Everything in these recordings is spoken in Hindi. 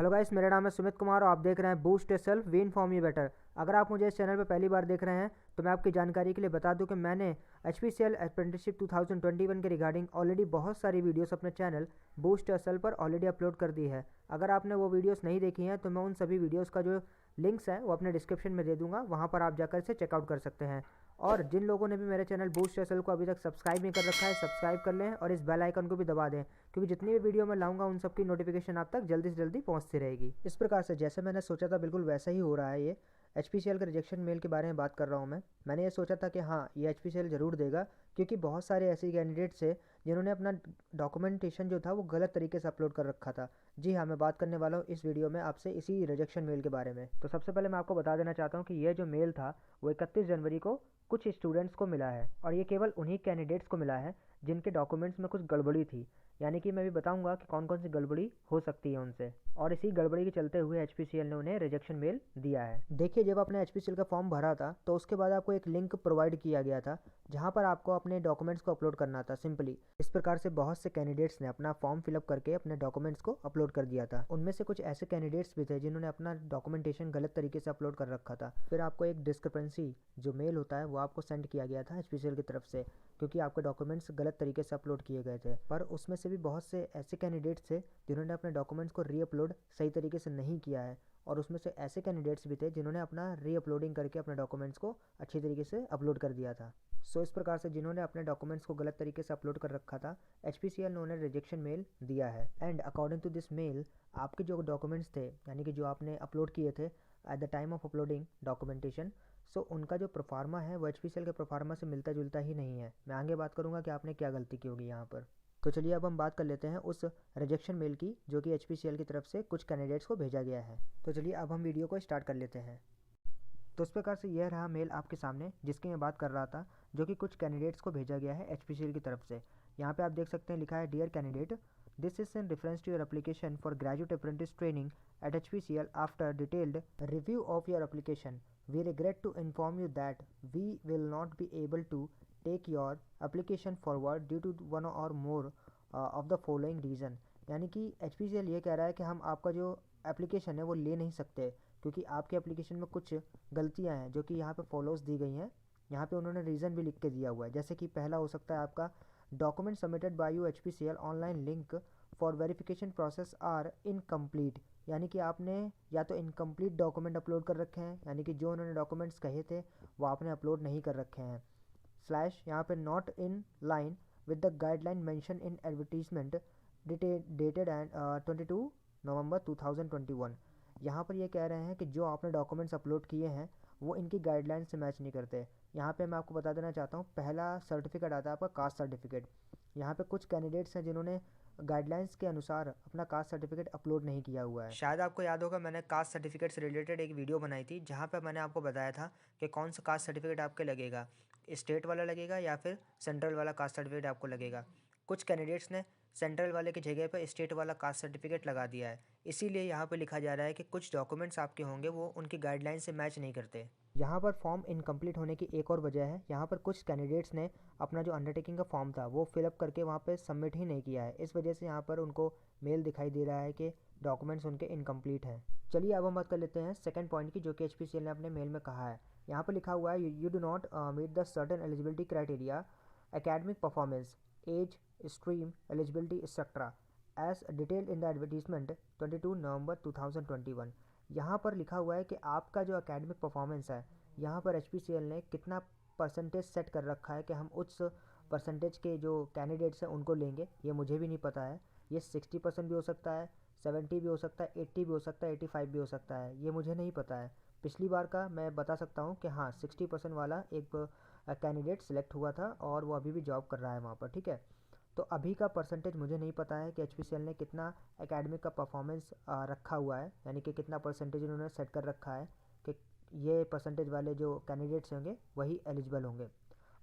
हेलो गाइस, मेरा नाम है सुमित कुमार और आप देख रहे हैं boost yourself we inform you better. अगर आप मुझे इस चैनल पर पहली बार देख रहे हैं तो मैं आपकी जानकारी के लिए बता दूं कि मैंने HPCL अप्रेंटिसशिप 2021 के रिगार्डिंग ऑलरेडी बहुत सारी वीडियोस अपने चैनल बूस्ट योरसेल्फ पर ऑलरेडी अपलोड कर दी है। अगर आपने वो वीडियोस नहीं देखी हैं तो मैं उन सभी वीडियोस का जो लिंक्स है वो अपने डिस्क्रिप्शन में दे दूंगा, वहाँ पर आप जाकर से चेकआउट कर सकते हैं। और जिन लोगों ने भी मेरे चैनल बूस्ट योरसेल्फ को अभी तक सब्सक्राइब नहीं कर रखा है, सब्सक्राइब कर लें और इस बेल आइकन को भी दबा दें, क्योंकि जितनी भी वीडियो मैं लाऊंगा उन सब की नोटिफिकेशन आप तक जल्दी से जल्दी पहुंचती रहेगी। इस प्रकार से जैसे मैंने सोचा था बिल्कुल वैसा ही हो रहा है। ये HPCL के रिजेक्शन मेल के बारे में बात कर रहा हूँ मैंने ये सोचा था कि हाँ, ये HPCL ज़रूर देगा, क्योंकि बहुत सारे ऐसे कैंडिडेट्स थे जिन्होंने अपना डॉक्यूमेंटेशन जो था वो गलत तरीके से अपलोड कर रखा था। जी हाँ, मैं बात करने वाला हूँ इस वीडियो में आपसे इसी रिजेक्शन मेल के बारे में। तो सबसे पहले मैं आपको बता देना चाहता हूँ कि ये जो मेल था वो 31 जनवरी को कुछ स्टूडेंट्स को मिला है, और ये केवल उन्हीं कैंडिडेट्स को मिला है जिनके डॉक्यूमेंट्स में कुछ गड़बड़ी थी। यानी कि मैं भी बताऊंगा कि कौन कौन सी गड़बड़ी हो सकती है उनसे, और इसी गड़बड़ी के चलते हुए HPCL ने उन्हें रिजेक्शन मेल दिया है। देखिए, जब आपने HPCL का फॉर्म भरा था तो उसके बाद आपको एक लिंक प्रोवाइड किया गया था जहां पर आपको अपने डॉक्यूमेंट्स को अपलोड करना था सिंपली। इस प्रकार से बहुत से कैंडिडेट्स ने अपना फॉर्म फिलअप करके अपने डॉक्यूमेंट्स को अपलोड कर दिया था। उनमें से कुछ ऐसे कैंडिडेट्स भी थे जिन्होंने अपना डॉक्यूमेंटेशन गलत तरीके से अपलोड कर रखा था। फिर आपको एक डिस्क्रिपेंसी जो मेल होता है वो आपको सेंड किया गया था HPCL की तरफ से, क्योंकि आपके डॉक्यूमेंट्स गलत तरीके से अपलोड किए गए थे। पर उसमें से भी बहुत से ऐसे कैंडिडेट्स थे जिन्होंने अपने डॉक्यूमेंट्स को रीअपलोड सही तरीके से नहीं किया है, और उसमें से ऐसे कैंडिडेट्स भी थे जिन्होंने अपना रीअपलोडिंग करके अपने डॉक्यूमेंट्स को अच्छी तरीके से अपलोड कर दिया था। इस प्रकार से जिन्होंने अपने डॉक्यूमेंट्स को गलत तरीके से अपलोड कर रखा था, HPCL ने उन्हें रिजेक्शन मेल दिया है। And according to this mail, आपके जो डॉक्यूमेंट्स थे यानी कि जो आपने अपलोड किए थे at the time of uploading documentation, उनका जो प्रोफार्मा है वो HPCL के प्रोफार्मा से मिलता जुलता ही नहीं है। मैं आगे बात करूंगा कि आपने क्या गलती की होगी यहाँ पर। तो चलिए अब हम बात कर लेते हैं उस रिजेक्शन मेल की जो कि HPCL की तरफ से कुछ कैंडिडेट्स को भेजा गया है। तो चलिए अब हम वीडियो को स्टार्ट कर लेते हैं। तो इस प्रकार से यह रहा मेल आपके सामने जिसकी मैं बात कर रहा था, जो कि कुछ कैंडिडेट्स को भेजा गया है HPCL की तरफ से। यहाँ पे आप देख सकते हैं लिखा है, dear candidate, this is in reference to your application for graduate apprentice training at HPCL। After detailed review of your application, we regret to inform you that we will not be able to take your application forward due to one or more of the following reason। यानी कि HPCL ये कह रहा है कि हम आपका जो एप्लीकेशन है वो ले नहीं सकते, क्योंकि आपके एप्लीकेशन में कुछ गलतियां हैं जो कि यहाँ पे फॉलोज दी गई हैं। यहाँ पे उन्होंने रीज़न भी लिख के दिया हुआ है, जैसे कि पहला हो सकता है आपका, document submitted by you HPCL online link for verification process are incomplete. यानी कि आपने या तो इनकम्प्लीट डॉक्यूमेंट अपलोड कर रखे हैं, यानी कि जो उन्होंने डॉक्यूमेंट्स कहे थे वो आपने अपलोड नहीं कर रखे हैं, स्लैश यहाँ पे not in line with the guideline mention in advertisement dated and 22 November 2021। यहाँ पर ये कह रहे हैं कि जो आपने डॉक्यूमेंट्स अपलोड किए हैं वो इनकी गाइडलाइन से मैच नहीं करते। यहाँ पे मैं आपको बता देना चाहता हूँ, पहला सर्टिफिकेट आता है आपका कास्ट सर्टिफिकेट। यहाँ पे कुछ कैंडिडेट्स हैं जिन्होंने गाइडलाइंस के अनुसार अपना कास्ट सर्टिफिकेट अपलोड नहीं किया हुआ है। शायद आपको याद होगा, मैंने कास्ट सर्टिफिकेट से रिलेटेड एक वीडियो बनाई थी जहाँ पे मैंने आपको बताया था कि कौन सा कास्ट सर्टिफिकेट आपके लगेगा, स्टेट वाला लगेगा या फिर सेंट्रल वाला कास्ट सर्टिफिकेट आपको लगेगा। कुछ कैंडिडेट्स ने सेंट्रल वाले की जगह पर स्टेट वाला कास्ट सर्टिफिकेट लगा दिया है, इसीलिए यहाँ पर लिखा जा रहा है कि कुछ डॉक्यूमेंट्स आपके होंगे वो उनकी गाइडलाइन से मैच नहीं करते। यहाँ पर फॉर्म इनकम्प्लीट होने की एक और वजह है, यहाँ पर कुछ कैंडिडेट्स ने अपना जो अंडरटेकिंग का फॉर्म था वो फिलअप करके वहाँ पे सबमिट ही नहीं किया है। इस वजह से यहाँ पर उनको मेल दिखाई दे रहा है कि डॉक्यूमेंट्स उनके इनकम्प्लीट हैं। चलिए अब हम बात कर लेते हैं सेकंड पॉइंट की, जो कि HPCL ने अपने मेल में कहा है। यहाँ पर लिखा हुआ है, you do not meet the certain eligibility criteria, academic performance, age, stream, eligibility etcetera as detailed in the advertisement 22 November 2021। यहाँ पर लिखा हुआ है कि आपका जो एकेडमिक परफॉर्मेंस है, यहाँ पर HPCL ने कितना परसेंटेज सेट कर रखा है कि हम उस परसेंटेज के जो कैंडिडेट्स हैं उनको लेंगे। ये मुझे भी नहीं पता है, ये 60% भी हो सकता है, 70 भी हो सकता है, 80 भी हो सकता है, 85 भी हो सकता है, ये मुझे नहीं पता है। पिछली बार का मैं बता सकता हूँ कि हाँ, 60% वाला एक कैंडिडेट सिलेक्ट हुआ था और वो अभी भी जॉब कर रहा है वहाँ पर, ठीक है। तो अभी का परसेंटेज मुझे नहीं पता है कि HPCL ने कितना एकेडमिक का परफॉर्मेंस रखा हुआ है, यानी कि कितना परसेंटेज उन्होंने सेट कर रखा है कि ये परसेंटेज वाले जो कैंडिडेट्स होंगे वही एलिजिबल होंगे।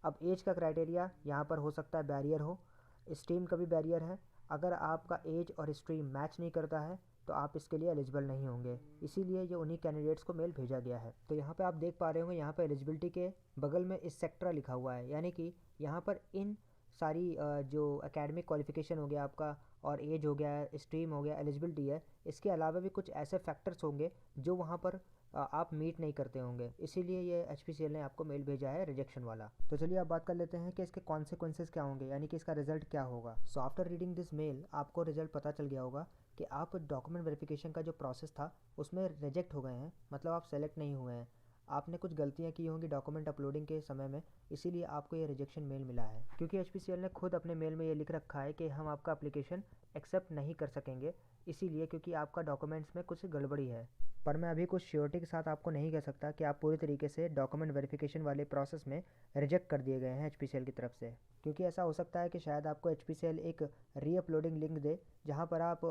अब एज का क्राइटेरिया यहाँ पर हो सकता है बैरियर हो, स्ट्रीम का भी बैरियर है। अगर आपका एज और स्ट्रीम मैच नहीं करता है तो आप इसके लिए एलिजिबल नहीं होंगे, इसीलिए ये उन्हीं कैंडिडेट्स को मेल भेजा गया है। तो यहाँ पे आप देख पा रहे होंगे, यहाँ पर एलिजिबिलिटी के बगल में इस सेक्टर लिखा हुआ है, यानी कि यहाँ पर इन सारी जो एकेडमिक क्वालिफिकेशन हो गया आपका, और एज हो गया, स्ट्रीम हो गया, एलिजिबिलिटी है, इसके अलावा भी कुछ ऐसे फैक्टर्स होंगे जो वहाँ पर आप मीट नहीं करते होंगे, इसीलिए ये HPCL ने आपको मेल भेजा है रिजेक्शन वाला। तो चलिए अब बात कर लेते हैं कि इसके कॉन्सिक्वेंसेस क्या होंगे, यानी कि इसका रिजल्ट क्या होगा। So after reading this mail आपको रिजल्ट पता चल गया होगा कि आप डॉक्यूमेंट वेरिफिकेशन का जो प्रोसेस था उसमें रिजेक्ट हो गए हैं, मतलब आप सेलेक्ट नहीं हुए हैं। आपने कुछ गलतियां की होंगी डॉक्यूमेंट अपलोडिंग के समय में, इसीलिए आपको ये रिजेक्शन मेल मिला है। क्योंकि HPCL ने खुद अपने मेल में ये लिख रखा है कि हम आपका एप्लीकेशन एक्सेप्ट नहीं कर सकेंगे, इसीलिए क्योंकि आपका डॉक्यूमेंट्स में कुछ गड़बड़ी है। पर मैं अभी कुछ श्योरिटी के साथ आपको नहीं कह सकता कि आप पूरी तरीके से डॉक्यूमेंट वेरिफिकेशन वाले प्रोसेस में रिजेक्ट कर दिए गए हैं HPCL की तरफ से, क्योंकि ऐसा हो सकता है कि शायद आपको HPCL एक री अपलोडिंग लिंक दे जहां पर आप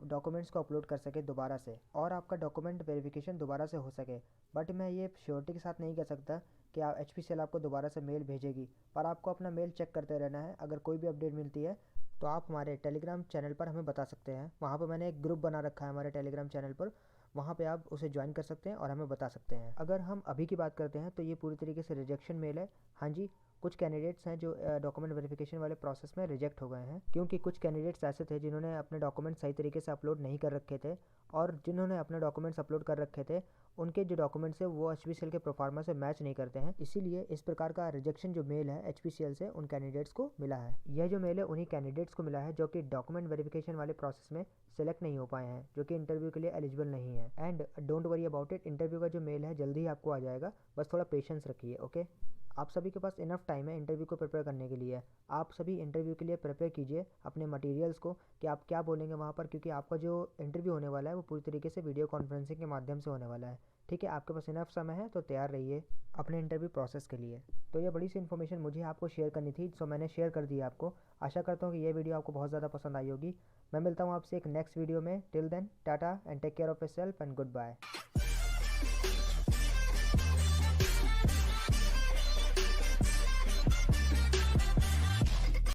डॉक्यूमेंट्स को अपलोड कर सके दोबारा से, और आपका डॉक्यूमेंट वेरिफिकेशन दोबारा से हो सके। बट मैं ये श्योरिटी के साथ नहीं कह सकता कि HPCL आपको दोबारा से मेल भेजेगी, पर आपको अपना मेल चेक करते रहना है। अगर कोई भी अपडेट मिलती है तो आप हमारे टेलीग्राम चैनल पर हमें बता सकते हैं। वहाँ पर मैंने एक ग्रुप बना रखा है हमारे टेलीग्राम चैनल पर, वहाँ पे आप उसे ज्वाइन कर सकते हैं और हमें बता सकते हैं। अगर हम अभी की बात करते हैं तो ये पूरी तरीके से रिजेक्शन मेल है। हाँ जी, कुछ कैंडिडेट्स हैं जो डॉक्यूमेंट वेरिफिकेशन वाले प्रोसेस में रिजेक्ट हो गए हैं, क्योंकि कुछ कैंडिडेट्स ऐसे थे जिन्होंने अपने डॉक्यूमेंट सही तरीके से अपलोड नहीं कर रखे थे, और जिन्होंने अपने डॉक्यूमेंट्स अपलोड कर रखे थे उनके जो डॉक्यूमेंट्स है वो HPCL के प्रोफार्मा से मैच नहीं करते हैं। इसीलिए इस प्रकार का रिजेक्शन जो मेल है HPCL से उन कैंडिडेट्स को मिला है। यह जो मेल है उन्हीं कैंडिडेट्स को मिला है जो कि डॉक्यूमेंट वेरिफिकेशन वाले प्रोसेस में सेलेक्ट नहीं हो पाए हैं, जो कि इंटरव्यू के लिए एलिजिबल नहीं है। And don't worry about it, interview का जो मेल है जल्दी ही आपको आ जाएगा, बस थोड़ा पेशेंस रखिए। ओके, आप सभी के पास इनफ टाइम है इंटरव्यू को प्रिपेयर करने के लिए। आप सभी इंटरव्यू के लिए प्रिपेयर कीजिए अपने मटेरियल्स को कि आप क्या बोलेंगे वहाँ पर, क्योंकि आपका जो इंटरव्यू होने वाला है वो पूरी तरीके से वीडियो कॉन्फ्रेंसिंग के माध्यम से होने वाला है। ठीक है, आपके पास इनफ समय है, तो तैयार रहिए अपने इंटरव्यू प्रोसेस के लिए। तो ये बड़ी सी इन्फॉर्मेशन मुझे आपको शेयर करनी थी, सो मैंने शेयर कर दी आपको। आशा करता हूँ कि ये वीडियो आपको बहुत ज़्यादा पसंद आई होगी। मैं मिलता हूँ आपसे एक नेक्स्ट वीडियो में। Till then tata and take care of yourself and good bye.